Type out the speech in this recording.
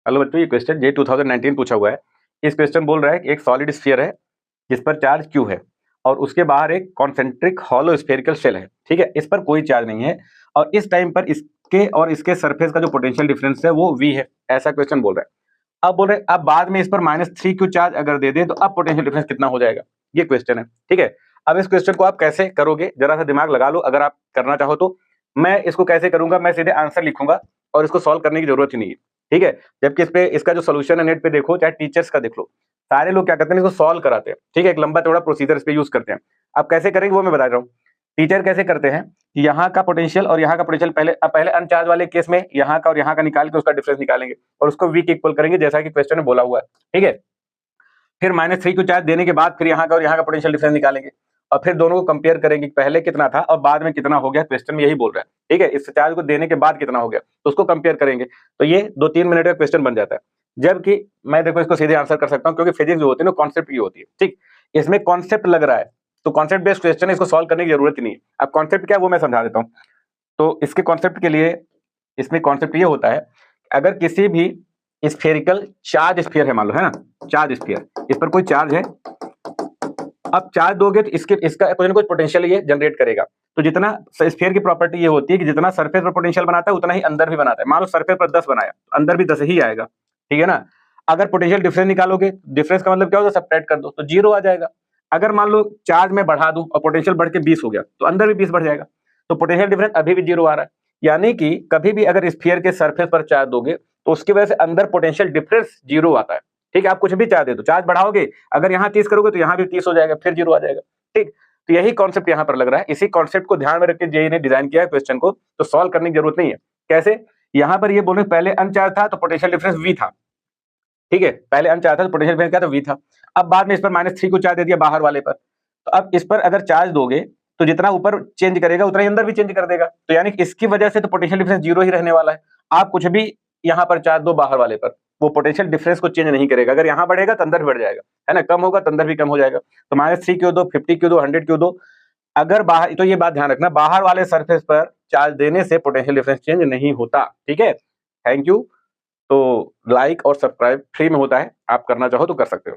Hello बच्चों, ये question जे 2019 पूछा हुआ है। इस क्वेश्चन बोल रहा है कि एक सॉलिड स्फीयर है जिस पर चार्ज Q है और उसके बाहर एक कॉन्सेंट्रिक हॉलो स्फेरिकल शेल है। ठीक है, इस पर कोई चार्ज नहीं है और इस टाइम पर इसके और इसके सरफेस का जो पोटेंशियल डिफरेंस है वो V है। ऐसा क्वेश्चन बोल रहा है। अब बोल रहे हैं अब बाद में इस पर -3Q चार्ज अगर दे दे तो अब पोटेंशियल डिफरेंस कितना हो जाएगा, ये क्वेश्चन है। ठीक है, अब इस क्वेश्चन को आप कैसे करोगे, जरा सा दिमाग लगा लो। अगर आप करना चाहो तो मैं इसको कैसे करूंगा, मैं सीधे आंसर लिखूंगा और इसको सॉल्व करने की जरूरत ही नहीं है। ठीक है, जबकि इस पे इसका जो सोल्यूशन है नेट पे देखो, चाहे टीचर्स का देख लो, सारे लोग क्या करते हैं, इसको सॉल्व कराते हैं। ठीक है, एक लंबा चौड़ा प्रोसीजर इस पे यूज करते हैं। अब कैसे करेंगे वो मैं बता रहा हूँ। टीचर कैसे करते हैं, यहाँ का पोटेंशियल और यहाँ का पोटेंशियल पहले अनचार्ज वाले केस में यहाँ का और यहाँ का निकाल के उसका डिफरेंस निकालेंगे और उसको V के इक्वल करेंगे, जैसा कि क्वेश्चन में बोला हुआ है। ठीक है, फिर -3 को चार्ज देने के बाद फिर यहाँ का और यहाँ का पोटेंशियल डिफरेंस निकालेंगे और फिर दोनों को कंपेयर करेंगे, पहले कितना था और बाद में कितना हो गया। क्वेश्चन में यही बोल रहा है। ठीक है, इस चार्ज को देने के बाद कितना हो गया तो उसको कंपेयर करेंगे, तो ये 2-3 मिनट का क्वेश्चन बन जाता है। जबकि मैं देखो इसको सीधे आंसर कर सकता हूँ, क्योंकि फिजिक्स जो होती है ना कॉन्सेप्ट की होती है। ठीक, इसमें कॉन्सेप्ट लग रहा है तो कॉन्सेप्ट बेस्ड क्वेश्चन है, इसको सॉल्व करने की जरूरत ही नहीं है। अब कॉन्सेप्ट क्या है वो मैं समझा देता हूँ। तो इसके कॉन्सेप्ट के लिए, इसमें कॉन्सेप्ट ये होता है, अगर किसी भी स्फेरिकल चार्ज स्फीयर है, मान लो है ना चार्ज स्फीयर, इस पर कोई चार्ज है, अब चार्ज दोगे तो इसका कुछ ना कुछ पोटेंशियल ये जनरेट करेगा। तो जितना स्फीयर की प्रॉपर्टी ये होती है कि जितना सरफेस पर पोटेंशियल बनाता है उतना ही अंदर भी बनाता है। मान लो सरफेस पर 10 बनाया तो अंदर भी 10 ही आएगा। ठीक है ना, अगर पोटेंशियल डिफरेंस निकालोगे, डिफरेंस का मतलब क्या होगा, सब्ट्रैक्ट कर दो तो 0 आ जाएगा। अगर मान लो चार्ज में बढ़ा दूं और पोटेंशियल बढ़ के 20 हो गया तो अंदर भी 20 बढ़ जाएगा, तो पोटेंशियल डिफरेंस अभी भी 0 आ रहा है। यानी कि कभी भी अगर स्फीयर के सरफेस पर चार्ज दोगे तो उसकी वजह से अंदर पोटेंशियल डिफरेंस 0 आता है। ठीक है, आप कुछ भी चार्ज दे दो, चार्ज बढ़ाओगे अगर यहाँ 30 करोगे तो यहाँ भी 30 हो जाएगा, फिर 0 आ जाएगा। ठीक, तो यही कॉन्सेप्ट यहाँ पर लग रहा है। इसी कॉन्सेप्ट को ध्यान में रख के जेईई ने डिजाइन किया है क्वेश्चन को, तो सॉल्व करने की जरूरत नहीं है। कैसे, यहाँ पर ये बोले पहले अनचार्ज था तो पोटेंशियल डिफरेंस V था। ठीक है, पहले अनचार्ज था तो पोटेंशियल डिफरेंस क्या था, V था। अब बाद में इस पर -3 को चार्ज दे दिया बाहर वाले पर, तो अब इस पर अगर चार्ज दोगे तो जितना ऊपर चेंज करेगा उतना ही अंदर भी चेंज कर देगा। तो यानी इसकी वजह से तो पोटेंशियल डिफरेंस 0 ही रहने वाला है। आप कुछ भी यहाँ पर चार्ज दो बाहर वाले पर, वो पोटेंशियल डिफरेंस को चेंज नहीं करेगा। अगर यहाँ बढ़ेगा तो अंदर भी बढ़ जाएगा, है ना, कम होगा तो अंदर भी कम हो जाएगा। तो -3 क्यों दो, 50 क्यों दो, 100 क्यों दो, अगर बाहर, तो ये बात ध्यान रखना, बाहर वाले सरफेस पर चार्ज देने से पोटेंशियल डिफरेंस चेंज नहीं होता। ठीक है, थैंक यू। तो लाइक और सब्सक्राइब फ्री में होता है, आप करना चाहो तो कर सकते हो।